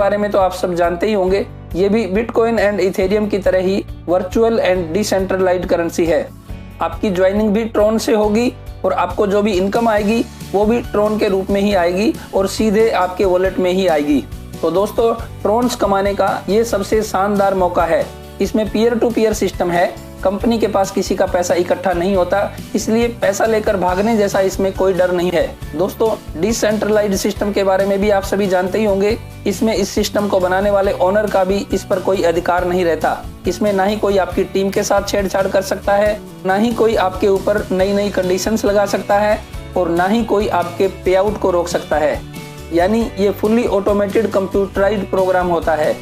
बारे में तो आप सब जानते ही होंगे। ये भी बिटकॉइन एंड इथेरियम की तरह ही वर्चुअल एंड डिसेंट्रलाइज्ड करेंसी है। आपकी ज्वाइनिंग भी ट्रोन से होगी और आपको जो भी इनकम आएगी वो भी ट्रोन के रूप में ही आएगी और सीधे आपके वॉलेट में ही आएगी। तो दोस्तों, ट्रोन्स कमाने का ये सबसे शानदार मौका है। इसमें पीयर टू पीयर सिस्टम है, कंपनी के पास किसी का पैसा इकट्ठा नहीं होता, इसलिए पैसा लेकर भागने जैसा इसमें कोई डर नहीं है। दोस्तों, डिसेंट्रलाइज्ड सिस्टम के बारे में भी आप सभी जानते ही होंगे। इसमें इस सिस्टम को बनाने वाले ओनर का भी इस पर कोई अधिकार नहीं रहता। इसमें ना ही कोई आपकी टीम के साथ छेड़छाड़ कर सकता है, ना ही कोई आपके ऊपर नई नई कंडीशंस लगा सकता है और ना ही कोई आपके पे आउट को रोक सकता है। यानी ये फुल्ली ऑटोमेटेड कंप्यूटराइज्ड प्रोग्राम होता है।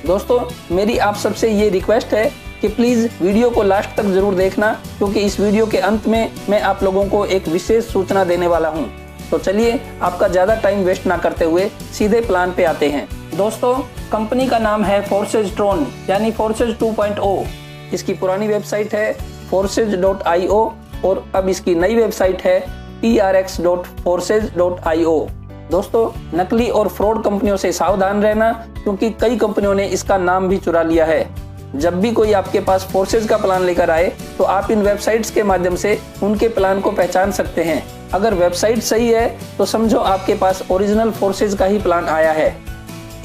दोस्तों, मेरी आप सबसे ये रिक्वेस्ट है कि प्लीज वीडियो को लास्ट तक जरूर देखना, क्योंकि इस वीडियो के अंत में मैं आप लोगों को एक विशेष सूचना देने वाला हूं। तो चलिए, आपका ज्यादा टाइम वेस्ट ना करते हुए सीधे प्लान पे आते हैं। दोस्तों, कंपनी का नाम है फोर्सेज ट्रोन यानी फोर्सेज 2.0। इसकी पुरानी वेबसाइट है forces.io और अब इसकी नई वेबसाइट है trx.forces.io। दोस्तों, नकली और फ्रॉड कंपनियों से सावधान रहना, क्योंकि कई कंपनियों ने इसका नाम भी चुरा लिया है। जब भी कोई आपके पास फोर्सेज का प्लान लेकर आए तो आप इन वेबसाइट्स के माध्यम से उनके प्लान को पहचान सकते हैं। अगर वेबसाइट सही है तो समझो आपके पास ओरिजिनल फोर्सेज का ही प्लान आया है।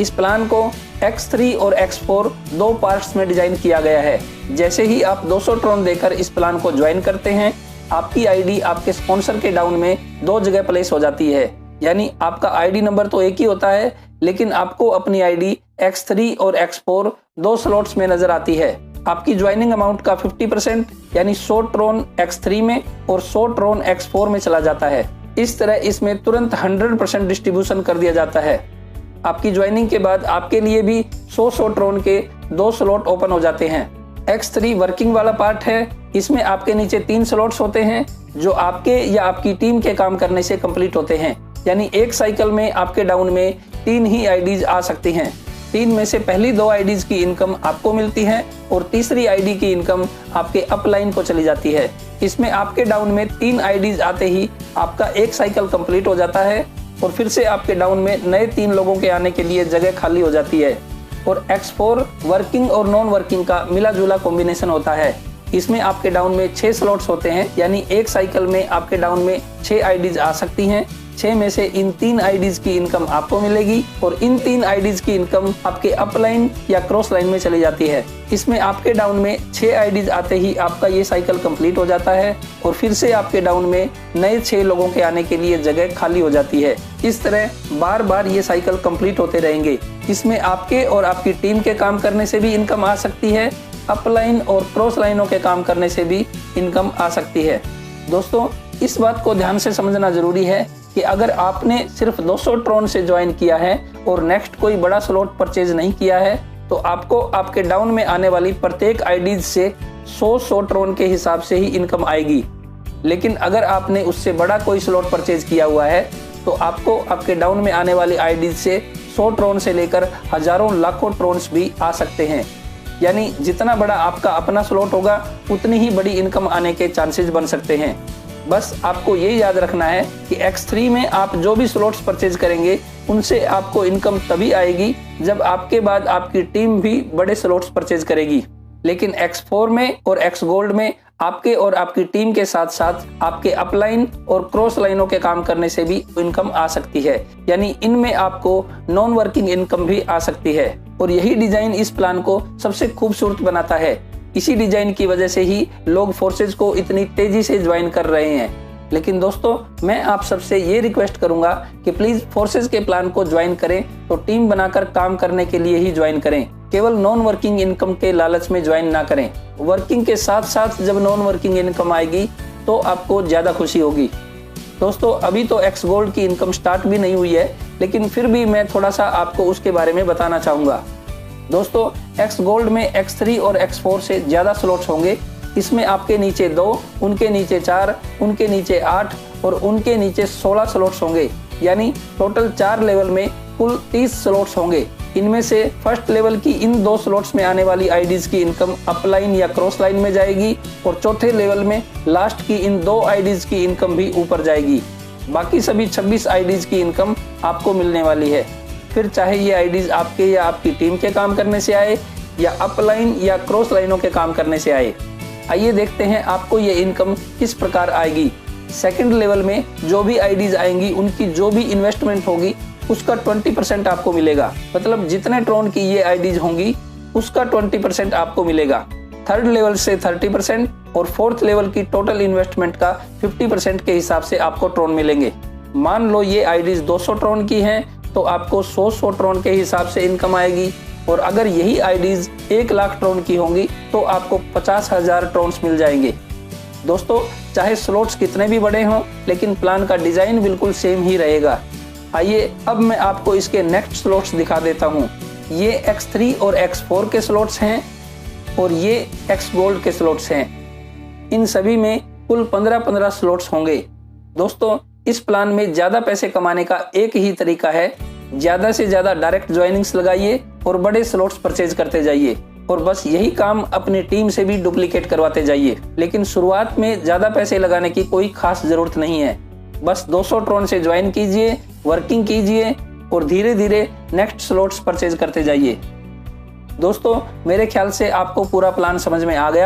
इस प्लान को X3 और X4 दो पार्ट्स में डिजाइन किया गया है। जैसे ही आप 200 ट्रोन देकर इस प्लान को ज्वाइन करते हैं, आपकी आईडी आपके स्पॉन्सर के डाउन में दो जगह प्लेस हो जाती है। यानी आपका आईडी नंबर तो एक ही होता है, लेकिन आपको अपनी आईडी X3 और X4 दो स्लॉट्स में नजर आती है। आपकी ज्वाइनिंग अमाउंट का 50% यानी 100 ट्रोन X3 में और 100 ट्रोन X4 में चला जाता है। इस तरह इसमें तुरंत 100% डिस्ट्रीब्यूशन कर दिया जाता है। आपकी ज्वाइनिंग के बाद आपके लिए भी 100 ट्रोन के दो स्लॉट ओपन हो जाते हैं। X3 वर्किंग वाला पार्ट है। इसमें आपके नीचे 3 स्लॉट्स होते हैं जो आपके या आपकी टीम के काम करने से कंप्लीट होते हैं। यानी एक साइकिल में आपके डाउन में 3 ही आईडीज आ सकती हैं। 3 में से पहली 2 आईडीज की इनकम आपको मिलती है और तीसरी आईडी की इनकम आपके अपलाइन को चली जाती है। इसमें आपके डाउन में 3 आईडीज आते ही आपका एक साइकिल कंप्लीट हो जाता है और फिर से आपके डाउन में नए 3 लोगों के आने के लिए जगह खाली हो जाती है। और X4 वर्किंग और नॉन वर्किंग का मिला जुला कॉम्बिनेशन होता है। इसमें आपके डाउन में 6 स्लॉट्स होते हैं, यानी एक साइकिल में आपके डाउन में 6 आईडीज आ सकती हैं। 6 में से इन 3 आईडीज की इनकम आपको मिलेगी और इन 3 आईडीज की इनकम आपके अपलाइन या क्रॉस लाइन में चली जाती है। इसमें आपके डाउन में 6 आईडीज आते ही आपका ये साइकिल कंप्लीट हो जाता है और फिर से आपके डाउन में नए 6 लोगों के आने के लिए जगह खाली हो जाती है। इस तरह बार बार ये साइकिल कंप्लीट होते रहेंगे। इसमें आपके और आपकी टीम के काम करने से भी इनकम आ सकती है, अपलाइन और क्रॉस लाइनों के काम करने से भी इनकम आ सकती है। दोस्तों, इस बात को ध्यान से समझना जरूरी है कि अगर आपने सिर्फ 200 ट्रोन से ज्वाइन किया है और नेक्स्ट कोई बड़ा स्लॉट परचेज नहीं किया है, तो आपको आपके डाउन में आने वाली प्रत्येक आईडीज से 100 ट्रोन के हिसाब से ही इनकम आएगी। लेकिन अगर आपने उससे बड़ा कोई स्लॉट परचेज किया हुआ है तो आपको आपके डाउन में आने वाली आईडीज से 100 ट्रोन से लेकर हजारों लाखों ट्रोन्स भी आ सकते हैं। यानी जितना बड़ा आपका अपना स्लॉट होगा उतनी ही बड़ी इनकम आने के चांसेस बन सकते हैं। बस आपको ये याद रखना है कि X3 में आप जो भी स्लॉट्स परचेज करेंगे उनसे आपको इनकम तभी आएगी जब आपके बाद आपकी टीम भी बड़े स्लॉट्स परचेज करेगी। लेकिन X4 में और X गोल्ड में आपके और आपकी टीम के साथ साथ आपके अपलाइन और क्रॉस लाइनों के काम करने से भी इनकम आ सकती है। यानी इनमें आपको नॉन वर्किंग इनकम भी आ सकती है और यही डिजाइन इस प्लान को सबसे खूबसूरत बनाता है। इसी डिजाइन की वजह से ही लोग फोर्सेज को इतनी तेजी से ज्वाइन कर रहे हैं। लेकिन दोस्तों, मैं आप सबसे ये रिक्वेस्ट करूंगा कि प्लीज फोर्सेज के प्लान को ज्वाइन करें तो टीम बनाकर काम करने के लिए ही ज्वाइन करें। केवल नॉन वर्किंग इनकम के लालच में ज्वाइन ना करें। वर्किंग के साथ साथ जब नॉन वर्किंग इनकम आएगी तो आपको ज्यादा खुशी होगी। दोस्तों, अभी तो X गोल्ड की इनकम स्टार्ट भी नहीं हुई है, लेकिन फिर भी मैं थोड़ा सा आपको उसके बारे में बताना चाहूंगा। दोस्तों, X गोल्ड में X3 और X4 से ज्यादा स्लॉट्स होंगे। इसमें आपके नीचे 2, उनके नीचे 4, उनके नीचे 8 और उनके नीचे 16 स्लॉट्स होंगे। यानी टोटल 4 लेवल में कुल 30 स्लॉट्स होंगे। इनमें से फर्स्ट लेवल की इन 2 स्लॉट्स में आने वाली आईडीज की इनकम अपलाइन या क्रॉस लाइन में जाएगी और चौथे लेवल में लास्ट की इन 2 आईडीज की इनकम भी ऊपर जाएगी। बाकी सभी 26 आईडीज की इनकम आपको मिलने वाली है। फिर चाहे ये आईडीज आपके या आपकी टीम के काम करने से आए या अपलाइन या क्रॉस लाइनों के काम करने से आए। आइए देखते हैं आपको ये इनकम किस प्रकार आएगी। सेकंड लेवल में जो भी आईडीज आएंगी उनकी जो भी इन्वेस्टमेंट होगी उसका 20% आपको मिलेगा। मतलब जितने ट्रोन की ये आईडीज होंगी उसका 20% आपको मिलेगा। थर्ड लेवल से 30% और फोर्थ लेवल की टोटल इन्वेस्टमेंट का 50% के हिसाब से आपको ट्रोन मिलेंगे। मान लो ये आईडीज 200 ट्रोन की हैं तो आपको 100 ट्रोन के हिसाब से इनकम आएगी, और अगर यही आईडीज 1 लाख ट्रोन की होंगी तो आपको 50,000 ट्रोन्स मिल जाएंगे। दोस्तों, चाहे स्लॉट्स कितने भी बड़े हों लेकिन प्लान का डिजाइन बिल्कुल सेम ही रहेगा। आइए अब मैं आपको इसके नेक्स्ट स्लॉट्स दिखा देता हूँ। ये X3 और X4 के स्लॉट्स हैं और ये X गोल्ड के स्लॉट्स हैं। इन सभी में कुल 15-15 स्लॉट्स होंगे। दोस्तों, इस प्लान में ज्यादा पैसे कमाने का एक ही तरीका है, ज्यादा से ज्यादा डायरेक्ट ज्वाइनिंग्स लगाइए और बड़े स्लॉट्स परचेज करते जाइए, और बस यही काम अपनी टीम से भी डुप्लीकेट करवाते जाइए। लेकिन शुरुआत में ज्यादा पैसे लगाने की कोई खास जरूरत नहीं है। बस 200 ट्रोन से ज्वाइन कीजिए, वर्किंग कीजिए और धीरे धीरे नेक्स्ट स्लॉट्स परचेज करते जाइए। दोस्तों, मेरे ख्याल से आपको पूरा प्लान समझ में आ गया।